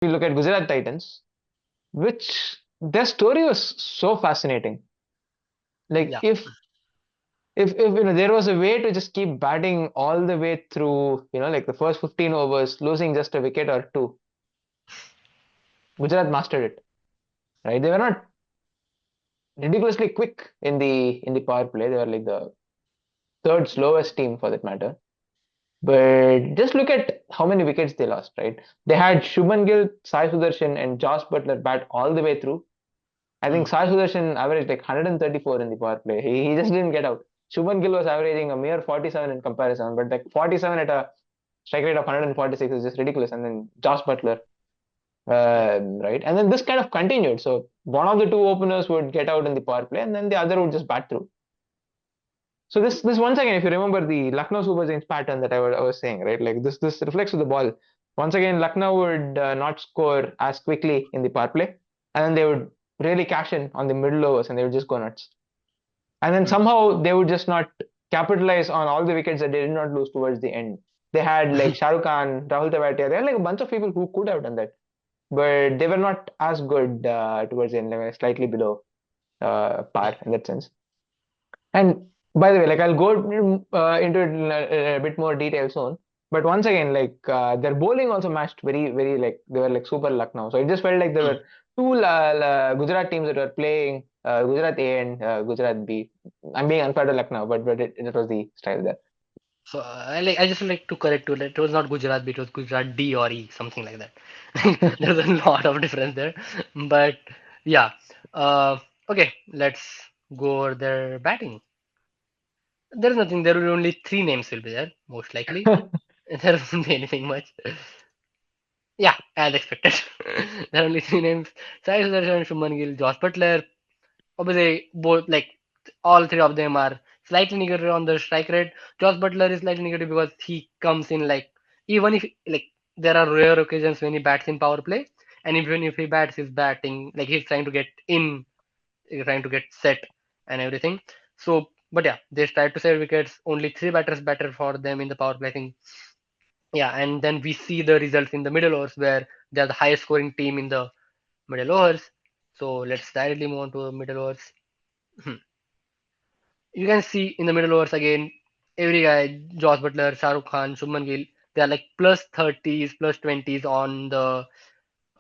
you look at Gujarat Titans, which their story was so fascinating. Like Yeah. if there was a way to just keep batting all the way through, like the first 15 overs, losing just a wicket or two, Gujarat mastered it. Right? They were not ridiculously quick in the power play. They were like the third slowest team for that matter. But just look at how many wickets they lost, right? They had Shubman Gill, Sai Sudharsan, and Jos Buttler bat all the way through. I think Hmm. Sai Sudharsan averaged like 134 in the power play. He just didn't get out. Shubman Gill was averaging a mere 47 in comparison, but like 47 at a strike rate of 146 is just ridiculous. And then Jos Buttler, right? And then this kind of continued. So one of the two openers would get out in the power play, and then the other would just bat through. So this once again, if you remember the Lucknow Super Giants pattern that I was saying, right? Like this reflects with the ball. Once again, Lucknow would not score as quickly in the power play, and then they would really cash in on the middle overs, and they would just go nuts. And then Hmm. somehow they would just not capitalize on all the wickets that they did not lose towards the end. They had like Shahrukh Khan, Rahul Tewatia. They had like a bunch of people who could have done that, but they were not as good towards the end. They were slightly below par in that sense. And by the way, like I'll go into it in a bit more detail soon. But once again, like their bowling also matched very, very like they were like super luck now. So it just felt like there Hmm. were two Gujarat teams that were playing Gujarat A and Gujarat B. I'm being unfair to Lucknow, but it was the style there. So I just like to correct you. It was not Gujarat B, it was Gujarat D or E, something like that. There's a lot of difference there. But yeah. Uh, okay, let's go over their batting. There's nothing. There will be only three names will be there, most likely. There won't be anything much. Yeah, as expected. There are only three names. Sai Sudharsan, Shubman Gill, Jos Buttler. Obviously, both like all three of them are slightly negative on the strike rate. Jos Buttler is slightly negative because he comes in like even if like there are rare occasions when he bats in power play, and even if he bats, he's batting like he's trying to get in, he's trying to get set and everything. So, but yeah, they tried to save wickets. Only three batters better for them in the power play. I think yeah, and then we see the results in the middle overs where they're the highest scoring team in the middle overs. So let's directly move on to the middle overs. You can see in the middle overs again, every guy, Jos Buttler, Shahrukh Khan, Shubman Gill, they are like plus 30s, plus 20s on the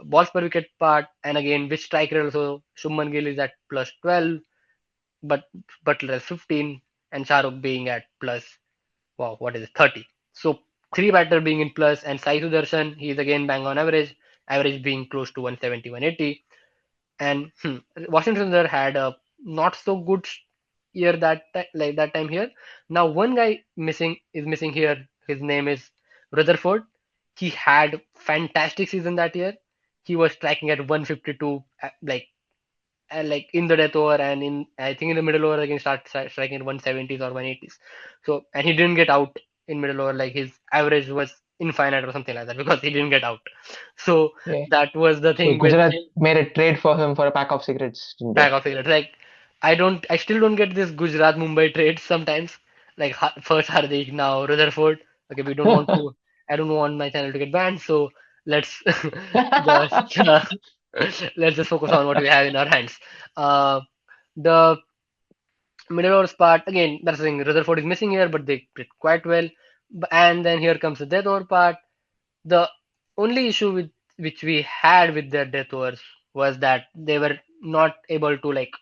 balls per wicket part. And again, which strike rate also, Shubman Gill is at plus 12, but Buttler is 15, and Shahrukh being at plus, wow, what is it, 30. So three batter being in plus, and Sai Sudarshan, he is again bang on average, average being close to 170, 180. And Washington Sundar had a not so good year like that time here. Now one guy missing here. His name is Rutherford. He had fantastic season that year. He was striking at 152, like in the death over and in I think in the middle over again striking at 170s or 180s. So and he didn't get out in middle over. Like his average was infinite or something like that because he didn't get out. So Yeah. that was the So thing with Gujarat him. made a trade for him for a pack of cigarettes, didn't they? Bag of cigarettes. Like I still don't get this Gujarat Mumbai trade sometimes. Like first Hardik, now Rutherford. Okay, we don't want to. I don't want my channel to get banned, so let's just let's just focus on what we have in our hands. The middle overs part again. That's the thing. Rutherford is missing here, but they played quite well. And then here comes the death over part. The only issue with which we had with their death overs was that they were not able to like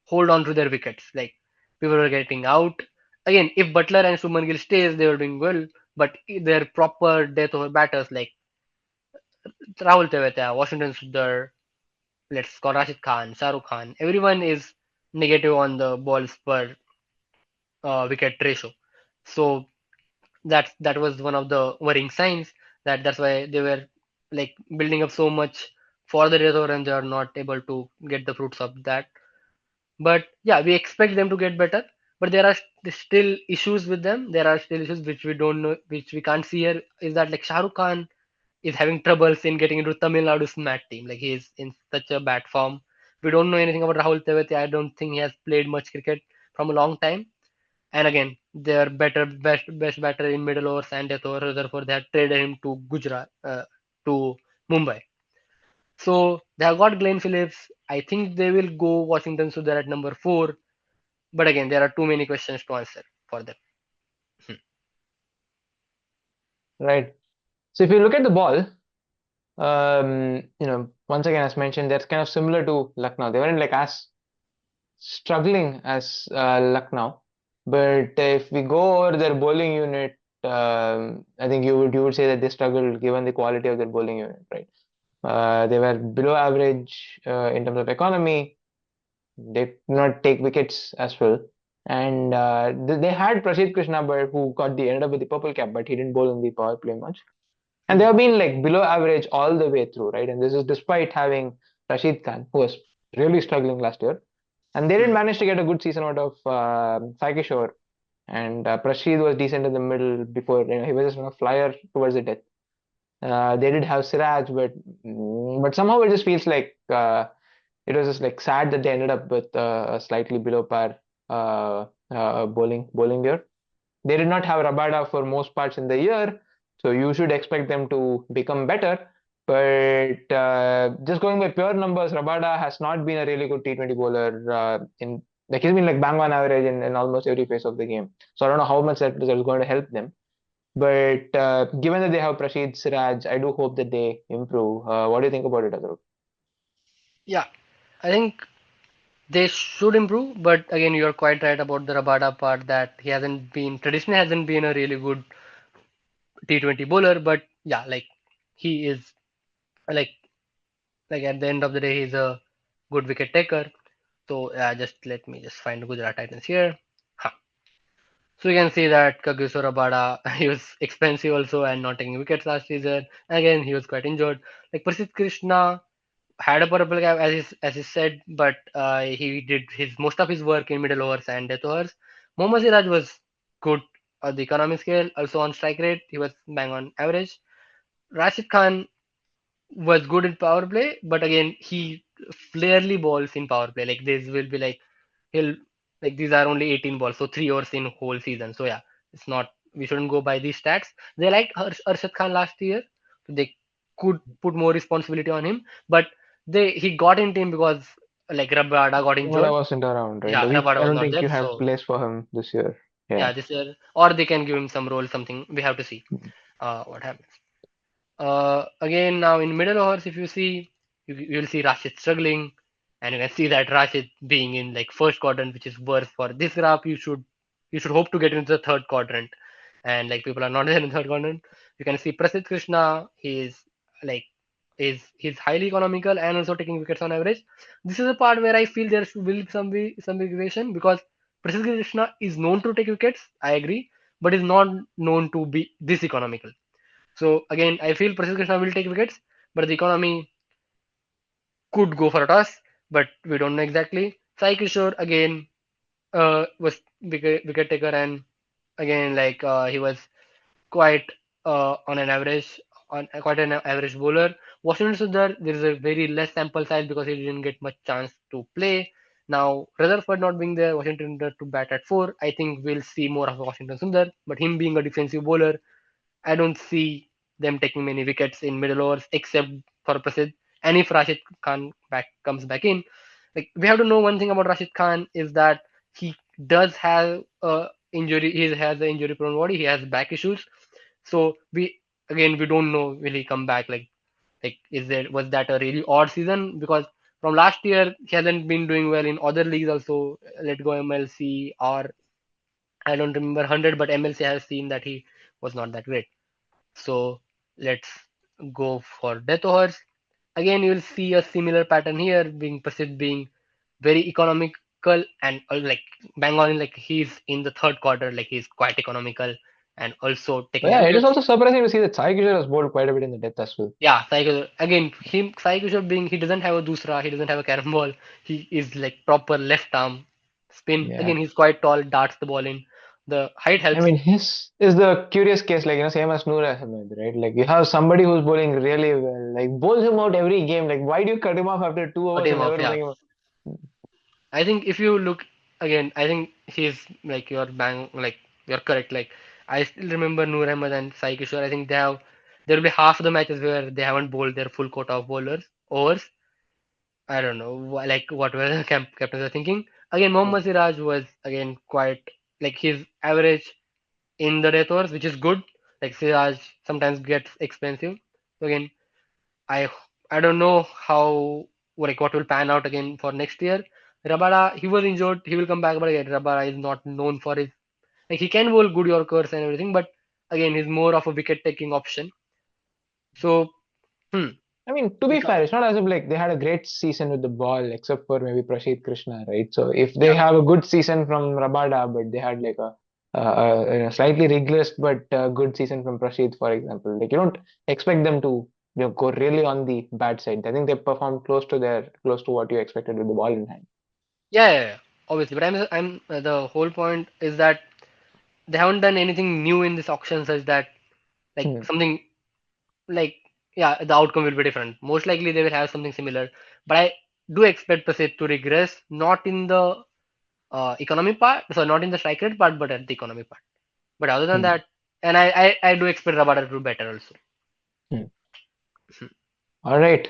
hold on to their wickets. Like people were getting out. Again, if Butler and Shubman Gill stays, they were doing well. But their proper death over batters like Rahul Tewatia, Washington Sundar, let's call Rashid Khan, Shahrukh Khan, everyone is negative on the balls per wicket ratio. So that was one of the worrying signs that's why they were like building up so much for the death over and they are not able to get the fruits of that. But yeah, we expect them to get better. But there are still issues with them. There are still issues which we don't know, which we can't see here. Is that like Shahrukh Khan is having troubles in getting into Tamil Nadu's mat team. Like he is in such a bad form. We don't know anything about Rahul Tewatia. I don't think he has played much cricket from a long time. And again, their best batter in middle overs and death overs. Therefore, they had traded him to Gujarat, to Mumbai. So they have got Glenn Phillips. I think they will go Washington Sundar at number 4. But again, there are too many questions to answer for them. Hmm. Right. So if you look at the ball, once again, as mentioned, that's kind of similar to Lucknow. They weren't like as struggling as Lucknow, but if we go over their bowling unit, I think you would say that they struggled given the quality of their bowling unit, right? They were below average in terms of economy. They did not take wickets as well. And they had Prasidh Krishna, but who ended up with the purple cap, but he didn't bowl in the power play much. And they Hmm. have been like below average all the way through, right? And this is despite having Rashid Khan, who was really struggling last year. And they did Hmm. manage to get a good season out of Sai Kishore. And Prashid was decent in the middle before, he was just on a flyer towards the death. They did have Siraj, but somehow it just feels like it was just like sad that they ended up with a slightly below par bowling year. They did not have Rabada for most parts in the year, so you should expect them to become better. But just going by pure numbers, Rabada has not been a really good T20 bowler. He's been like bang on average in almost every phase of the game. So I don't know how much that is going to help them. But given that they have Prashid Siraj, I do hope that they improve. What do you think about it, Adhru? Yeah, I think they should improve, but again, you're quite right about the Rabada part that he hasn't been traditionally hasn't been a really good T20 bowler. But yeah, like he is like like at the end of the day, he's a good wicket taker. So just let me just find Gujarat Titans here. Huh. So you can see that Kagiso Rabada, he was expensive also and not taking wickets last season. Again, he was quite injured. Like Prasidh Krishna had a purple cap as he said, but he did his most of his work in middle overs and death overs. Mohammad Siraj was good on the economy scale, also on strike rate, he was bang on average. Rashid Khan was good in power play, but again he rarely balls in power play. Like this will be like he'll like these are only 18 balls, so 3 overs in whole season. So yeah, it's not we shouldn't go by these stats. They liked Arshad Khan last year, so they could put more responsibility on him, but he got in team because like Rabada got Rabada injured. wasn't around, right? Yeah, I Rabada was don't not think there, you have so place for him this year. yeah, Yeah. this year or they can give him some role, something we have to see what happens. Again, now in middle overs, if you see, you'll see Rashid struggling, and you can see that Rashid being in like first quadrant, which is worse for this graph. You should hope to get into the third quadrant, and like people are not there in the third quadrant. You can see Prasidh Krishna. Like he's highly economical and also taking wickets on average. This is a part where I feel there will be some regression because Prasidh Krishna is known to take wickets. I agree, but is not known to be this economical. So again, I feel Prasidh Krishna will take wickets, but the economy could go for a toss, but we don't know exactly. Sai Kishore again was wicket taker, and again like he was quite on an average on quite an average bowler. Washington Sundar, there is a very less sample size because he didn't get much chance to play. Now Rutherford not being there, Washington Sundar to bat at 4. I think we'll see more of Washington Sundar, but him being a defensive bowler, I don't see them taking many wickets in middle overs except for Prasidh. And if Rashid Khan comes back in, like we have to know one thing about Rashid Khan is that he does have a injury. He has an injury prone body. He has back issues. So we don't know will he come back. Like is there was that a really odd season because from last year he hasn't been doing well in other leagues also. Let go MLC or I don't remember 100, but MLC has seen that he was not that great. So let's go for death overs. Again, you'll see a similar pattern here, being Prasidh being very economical and like bang on, like he's in the third quarter, like he's quite economical and also But taking yeah, it is wickets. also surprising to see that Sai Kishore has bowled quite a bit in the death as well. Yeah, again, Sai Kishore being he doesn't have a dusra, he doesn't have a carom ball. He is like proper left arm spin. Yeah. Again, he's quite tall, darts the ball in. The height I helps. mean, his is the curious case, like, same as Noor Ahmed, right? Like, you have somebody who's bowling really well, like, bowls him out every game. Like, why do you cut him off after two Cut overs him and off, never yeah. bring him up? I think if you look again, I think he's like you're correct. Like I still remember Noor Ahmed and Sai Kishore. I think there will be half the matches where they haven't bowled their full quota of bowlers overs. I don't know, like what were the captains are thinking. Again, Mohammad Siraj was again quite like his average in the death overs, which is good. Like Siraj sometimes gets expensive. So again, I I don't know how like what will pan out again for next year. Rabada, he was injured, he will come back, but again, Rabada is not known for his like he can bowl good Yorkers and everything, but again, he's more of a wicket taking option. So, hmm, I mean, to be fair, it's not as if like they had a great season with the ball, except for maybe Prashid Krishna, right? So if they yeah, have a good season from Rabada, but they had like slightly regressed but good season from Prashid, for example, like you don't expect them to go really on the bad side. I think they performed close to what you expected with the ball in hand. yeah, obviously. But I'm the whole point is that they haven't done anything new in this auction such that like Hmm. something like yeah, the outcome will be different. Most likely they will have something similar, but I do expect Prasid to regress, not in the economy part, so not in the strike rate part, but at the economy part. But other than Hmm. that, and I do expect Rabada to do better also. Hmm. All right,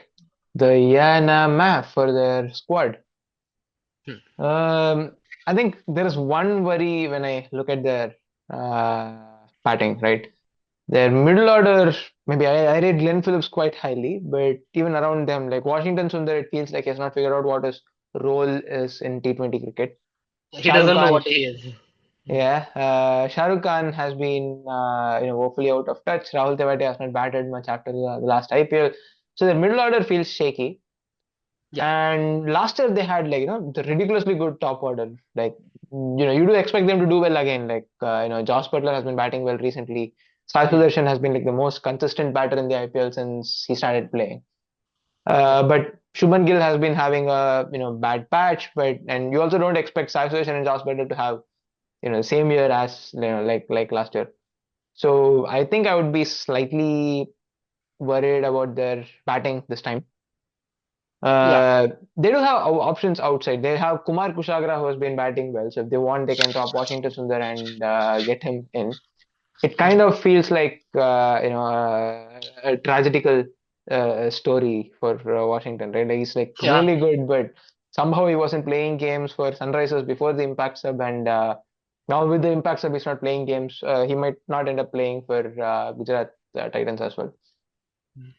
the Yana map for their squad. Hmm. Um, I think there is one worry when I look at their batting, right? Their middle order, maybe I rate Glenn Phillips quite highly, but even around them, like Washington Sundar, it feels like he has not figured out what his role is in T20 cricket. He Shahrukh doesn't know Khan, what he is. yeah, Shahrukh Khan has been, woefully out of touch. Rahul Tewatia has not batted much after the last IPL. So the middle order feels shaky. Yeah. And last year they had like the ridiculously good top order. Like you do expect them to do well again. Like Jos Buttler has been batting well recently. Sai Hmm. Sudharsan has been like the most consistent batter in the IPL since he started playing. Yeah. But Shubman Gill has been having a bad patch. But and you also don't expect Sai Sudharsan and Jos Buttler to have the same year as like last year. So I think I would be slightly worried about their batting this time. Yeah. Uh, they do have options outside. They have Kumar Kushagra who has been batting well. So if they want, they can drop Washington Sundar and get him in. It kind Hmm. of feels like a tragedical story for Washington, right? Like he's like Yeah. really good, but somehow he wasn't playing games for Sunrisers before the impact sub, and now with the impact sub, he's not playing games. He might not end up playing for Gujarat Titans as well.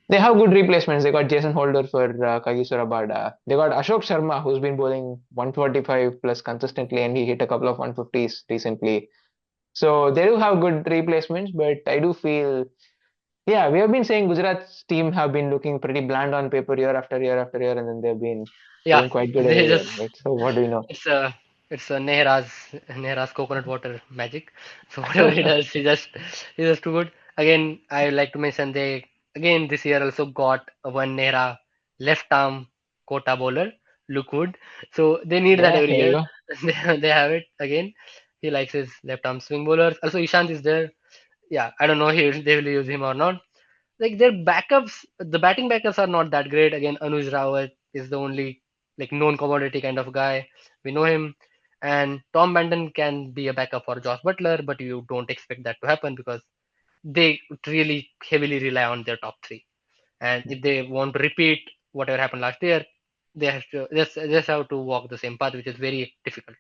They have good replacements. They got Jason Holder for Kagiso Rabada. They got Ashok Sharma, who's been bowling 145 plus consistently, and he hit a couple of 150s recently. So they do have good replacements, but I do feel, yeah, we have been saying Gujarat's team have been looking pretty bland on paper year after year after year, and then they've been Yeah. doing quite good They every year, just right? So what do we know? it's a Nehra's coconut water magic. So whatever he does, he's just too good. Again, I like to mention they again this year also got a one Nehra left arm quota bowler, look good. So they need that Yeah, every there you year. go. They have it again. He likes his left arm swing bowlers. Also Ishant is there. Yeah, I don't know if they will use him or not. Like their backups, the batting backups are not that great. Again, Anuj Rawat is the only like known commodity kind of guy. We know him. And Tom Benton can be a backup for Jos Buttler, but you don't expect that to happen because they really heavily rely on their top three. And if they want to repeat whatever happened last year, they have to just have to walk the same path, which is very difficult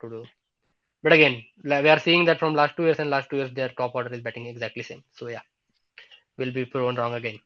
to do. But again, we are seeing that from last 2 years, and last 2 years their top order is batting exactly same. So yeah, will be proven wrong again.